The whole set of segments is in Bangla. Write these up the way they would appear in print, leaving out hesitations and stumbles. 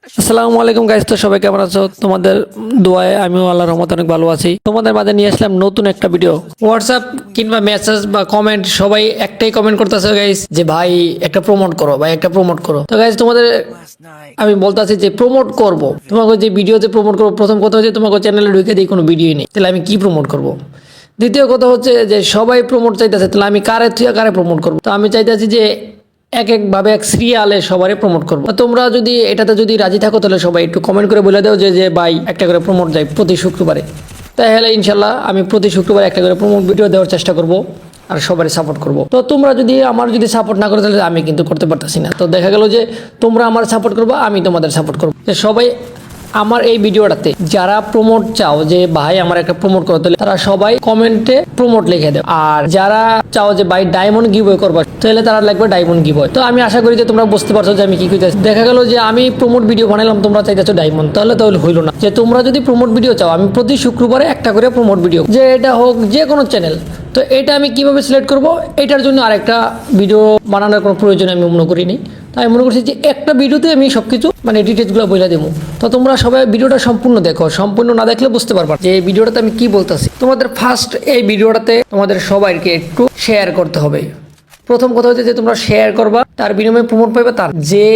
আসসালামু আলাইকুম গাইস, তো সবাই কেমন আছো? তোমাদের দোয়ায় আমিও আল্লাহর রহমতে অনেক ভালো আছি। তোমাদের মাঝে নিয়ে আসলাম নতুন একটা ভিডিও। হোয়াটসঅ্যাপ কিংবা মেসেজ বা কমেন্ট সবাই একটাই কমেন্ট করতেছে গাইস, যে ভাই একটা প্রমোট করো, ভাই একটা প্রমোট করো। তো গাইস তোমাদের আমি বলতেছি যে প্রমোট করব, তোমাকে যে ভিডিওতে প্রমোট করবো, প্রথম কথা হচ্ছে তোমাকে চ্যানেলে ঢুকে দিই কোনো ভিডিওই নেই, তাহলে আমি কি প্রমোট করব? দ্বিতীয় কথা হচ্ছে যে সবাই প্রমোট চাইতেছে, তাহলে আমি কারে থুয়া কারে প্রমোট করবো? তো আমি চাইতেছি যে এক একভাবে এক সিরিয়ালে সবারই প্রমোট করবো। তোমরা যদি এটাতে যদি রাজি থাকো তাহলে সবাই একটু কমেন্ট করে বলে দাও যে যে ভাই একটা করে প্রমোট যায় প্রতি শুক্রবারে। তাহলে ইনশাল্লাহ আমি প্রতি শুক্রবার একটা করে প্রমোট ভিডিও দেওয়ার চেষ্টা করব আর সবারই সাপোর্ট করব। তো তোমরা যদি আমার যদি সাপোর্ট না করো তাহলে আমি কিন্তু করতে পারতেছি না। তো দেখা গেল যে তোমরা আমার সাপোর্ট করবো, আমি তোমাদের সাপোর্ট করবো। যে সবাই আমার এই ভিডিওটাতে যারা প্রমোট চাও যে ভাই আমার একটা প্রমোট করতে, তারা সবাই কমেন্টে প্রমোট লিখে দেয়। আর যারা চাও যে ভাই ডায়মন্ড গিভওয়ে করবা, তাহলে তারা লাগবে ডায়মন্ড গিভওয়ে। তো আমি আশা করি যে তোমরা বুঝতে পারছো যে আমি কি কইতেছি। দেখা গেল যে আমি প্রমোট ভিডিও বানাইলাম, তোমরা চাইতেছো ডায়মন্ড, তাহলে হইলো না। যে তোমরা যদি প্রমোট ভিডিও চাও, আমি প্রতি শুক্রবারে একটা করে প্রমোট ভিডিও, যে এটা হোক যে কোনো চ্যানেল। তো এটা আমি কিভাবে সিলেক্ট করব, এটার জন্য আরেকটা ভিডিও বানানোর কোনো প্রয়োজন আমি মনে করিনি। তাই মনে করছি যে একটা ভিডিওতে আমি সবকিছু মানে ডিটেলসগুলো বলে দেবো। তো তোমরা সবাই ভিডিওটা সম্পূর্ণ দেখো, সম্পূর্ণ না দেখলে বুঝতে পারবা যে এই ভিডিওটাতে আমি কি বলতেছি। তোমাদের ফার্স্ট এই ভিডিওটাতে তোমাদের সবাইকে একটু শেয়ার করতে হবে। প্রথম কথা হচ্ছে যে তোমরা শেয়ার করবা, তার বিনিময়ে প্রমোট পাইবা। তার যে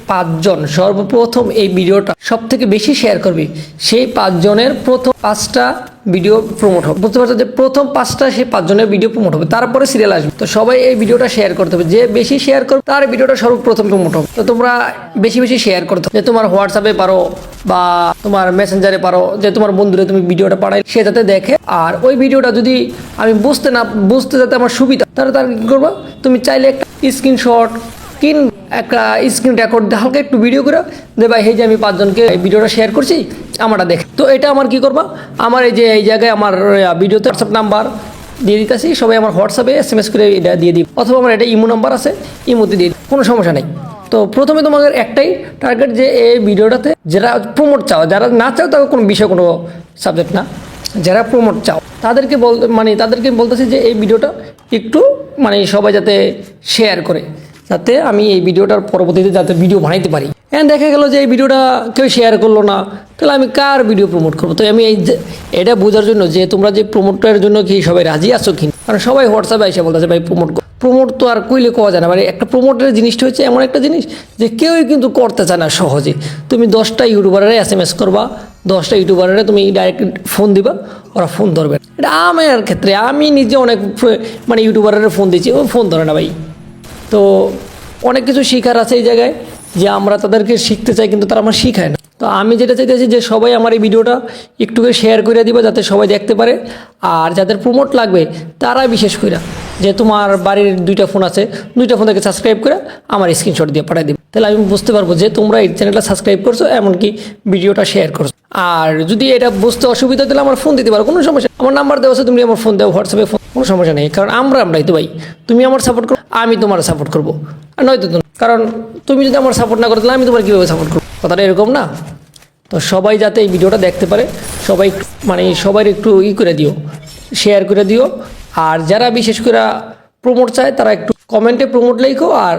5 জন সর্বপ্রথম এই ভিডিওটা সব থেকে বেশি শেয়ার করবে, সেই 5 জনের প্রথম 5টা ভিডিও প্রমোট হবে। বুঝতে পারছো যে প্রথম 5টা সেই 5 জনের ভিডিও প্রমোট হবে, তারপরে সিরিয়াল আসবে। তো সবাই এই ভিডিওটা শেয়ার করতে হবে, যে বেশি শেয়ার করবে তার ভিডিওটা সর্বপ্রথম প্রমোট হবে। তো তোমরা বেশি বেশি শেয়ার করতে হবে, যে তোমার হোয়াটসঅ্যাপে পারো বা তোমার মেসেঞ্জারে পারো, যে তোমার বন্ধুরে তুমি ভিডিওটা পাঠাই, সে যাতে দেখে। আর ওই ভিডিওটা যদি আমি বুঝতে যাতে আমার সুবিধা, তাহলে তার কি করবা, তুমি চাইলে একটা স্ক্রিনশট একটা স্ক্রিন রেকর্ড হালকা একটু ভিডিও করে দে ভাই, এই যে আমি 5 জনকে এই ভিডিওটা শেয়ার করছি, আমারটা দেখে। তো এটা আমার কি করবা, আমার এই যে এই জায়গায় আমার ভিডিওতে হোয়াটসঅ্যাপ নাম্বার দিয়ে দিতেছি, সবাই আমার হোয়াটসঅ্যাপে SMS করে এটা দিয়ে দিই, অথবা আমার এটা ইমো নাম্বার আছে, ইমোতে দিয়ে দিই, কোনো সমস্যা নেই। তো প্রথমে তোমাদের একটাই টার্গেট, যে এই ভিডিওটাতে যারা প্রমোট চাও, যারা না চাও তাদের কোনো বিষয়, কোনো সাবজেক্ট না, যারা প্রমোট চাও তাদেরকে তাদেরকে বলতেছি যে এই ভিডিওটা একটু সবাই যাতে শেয়ার করে, যাতে আমি এই ভিডিওটার পরবর্তীতে যাতে ভিডিও বানাইতে পারি। দেখা গেল যে এই ভিডিওটা কেউ শেয়ার করলো না, তাহলে আমি কার ভিডিও প্রমোট করবো? তো আমি এটা বোঝার জন্য যে তোমরা যে প্রমোটের জন্য কি সবাই রাজি আছো কি, কারণ সবাই হোয়াটসঅ্যাপে এসে বলতেছে ভাই প্রমোট তো আর কইলে কোয়া যায় না। একটা প্রমোটের জিনিসটা হচ্ছে এমন একটা জিনিস যে কেউই কিন্তু করতে চায় না সহজে। তুমি 10টা ইউটিউবারের SMS করবা, 10টা ইউটিউবারের তুমি ডাইরেক্ট ফোন দিবা, ওরা ফোন ধরবে। এটা আমার ক্ষেত্রে আমি নিজে অনেক ইউটিউবারের ফোন দিচ্ছি, ও ফোন ধরে না ভাই। তো অনেক কিছু শেখার আছে এই জায়গায়, যে আমরা তাদেরকে শিখতে চাই কিন্তু তারা আমার শিখায় না। তো আমি যেটা চাইতেছি যে সবাই আমার এই ভিডিওটা একটু শেয়ার করে দিবা, যাতে সবাই দেখতে পারে। আর যাদের প্রমোট লাগবে তারা বিশেষ করে, যে তোমার বাড়ির 2টা ফোন আছে, 2টা ফোন থেকে সাবস্ক্রাইব করে আমার স্ক্রিনশট দিয়ে পাঠিয়ে দিবে, তাহলে আমি বুঝতে পারবো যে তোমরা এই চ্যানেলটা সাবস্ক্রাইব করছো, এমনকি ভিডিওটা শেয়ার করছো। আর যদি এটা বুঝতে অসুবিধা তাহলে আমার ফোন দিতে পারো, কোনো সমস্যা। আমার নাম্বার দেওয়া আছে, তুমি আমার ফোন দাও, হোয়াটসঅ্যাপে ফোন, কোনো সমস্যা নেই। কারণ আমরাই তো ভাই, তুমি আমার সাপোর্ট করো, আমি তোমার সাপোর্ট করবো, আর নয়তো তুমি, কারণ তুমি যদি আমার সাপোর্ট না করো তাহলে আমি তোমার কীভাবে সাপোর্ট করবো? কথাটা এরকম না। তো সবাই যাতে এই ভিডিওটা দেখতে পারে, সবাই সবাই একটু করে দিও, শেয়ার করে দিও। আর যারা বিশেষ করে প্রমোট চায় তারা একটু কমেন্টে প্রমোট লেখো, আর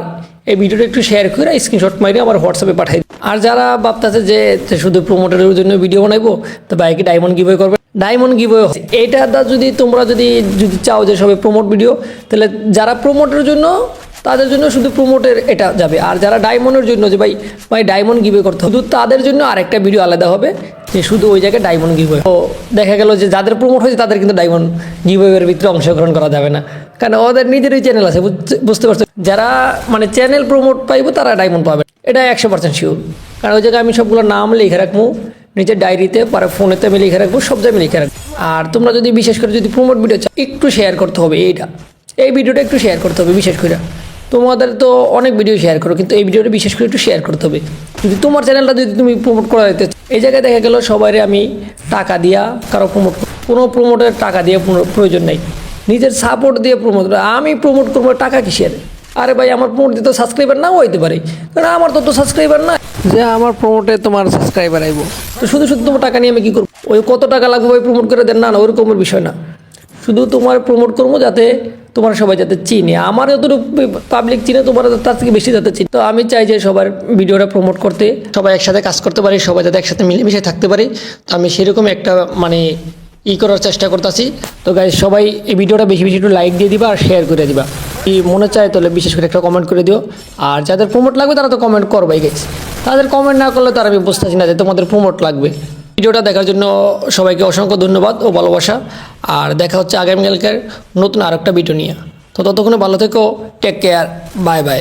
এই ভিডিওটা একটু শেয়ার করে স্ক্রিনশট মারিয়ে আমার হোয়াটসঅ্যাপে পাঠাই। আর যারা ভাবতেছে যে শুধু প্রমোটের জন্য ভিডিও বানাইবো, তো বাইকে ডায়মন্ড গিভওয়ে করবে, ডায়মন্ড গিভওয়ে এটা যদি তোমরা যদি চাও যে সবাই প্রমোট ভিডিও, তাহলে যারা প্রমোটের জন্য তাদের জন্য শুধু প্রমোটের এটা যাবে। আর যারা ডায়মন্ডের জন্য যে ভাই ডায়মন্ড গিভওয়ে করতে হবে, শুধু তাদের জন্য আরেকটা ভিডিও আলাদা হবে, যে শুধু ওই জায়গায় ডায়মন্ড গিভওয়ে। তো দেখা গেল যে যাদের প্রমোট হয়েছে তাদের কিন্তু ডায়মন্ড গিভওয়ের ভিতরে অংশগ্রহণ করা যাবে না, কারণ ওদের নিজেরই চ্যানেল আছে, বুঝতে পারছো। যারা চ্যানেল প্রমোট পাইবো তারা ডায়মন্ড পাবে, এটা 100% শিওর। কারণ ওই জায়গায় আমি সবগুলো নাম লিখে রাখবো নিজের ডায়েরিতে, পরে ফোনেতে আমি লিখে রাখবো, সব জায়গায় লিখে রাখবো। আর তোমরা যদি বিশেষ করে যদি প্রমোট ভিডিও চাও, একটু শেয়ার করতে হবে, এই ভিডিওটা একটু শেয়ার করতে হবে। বিশেষ করে তোমাদের তো অনেক ভিডিও শেয়ার করো, কিন্তু এই ভিডিওটা বিশেষ করে একটু শেয়ার করতে হবে। যদি তোমার চ্যানেলটা যদি তুমি প্রমোট করা যেতে, এই জায়গায় দেখা গেল সবাই আমি টাকা দিয়া কারো কোনো প্রমোটের টাকা দিয়ে প্রয়োজন নেই, নিজের সাপোর্ট দিয়ে প্রমোট। আমি প্রমোট করবো টাকা কিসের? আরে ভাই আমার প্রমোট দিতে সাবস্ক্রাইবার নাও হইতে পারে, কারণ আমার তো সাবস্ক্রাইবার না যে আমার প্রমোটে তোমার সাবস্ক্রাইবার আইবো। তো শুধু তোমার টাকা নিয়ে আমি কী করবো? ওই কত টাকা লাগবে ভাই প্রমোট করে দেন, না ওইরকমের বিষয় না। শুধু তোমার প্রমোট করবো যাতে তোমরা সবাই যাতে চিনি, আমার যতটুকু পাবলিক চিনে তোমরা তার থেকে বেশি যাতে চিনি। তো আমি চাই যে সবার ভিডিওটা প্রমোট করতে, সবাই একসাথে কাজ করতে পারি, সবাই যাতে একসাথে মিলেমিশে থাকতে পারি। তো আমি সেরকম একটা মানে করার চেষ্টা করতেছি। তো গাইজ সবাই এই ভিডিওটা বেশি বেশি একটু লাইক দিয়ে দিবা আর শেয়ার করে দিবা। কি মনে চায় তাহলে বিশেষ করে একটা কমেন্ট করে দিও। আর যাদের প্রমোট লাগবে তারা তো কমেন্ট করবাই গাইজ, তাদের কমেন্ট না করলে তার আমি বুঝতেছি না যে তোমাদের প্রমোট লাগবে। ভিডিওটা দেখার জন্য সবাইকে অসংখ্য ধন্যবাদ ও ভালোবাসা। আর দেখা হচ্ছে আগামীকালকের নতুন আরেকটা ভিডিও নিয়ে। তো ততক্ষণে ভালো থেকো, টেক কেয়ার, বাই বাই।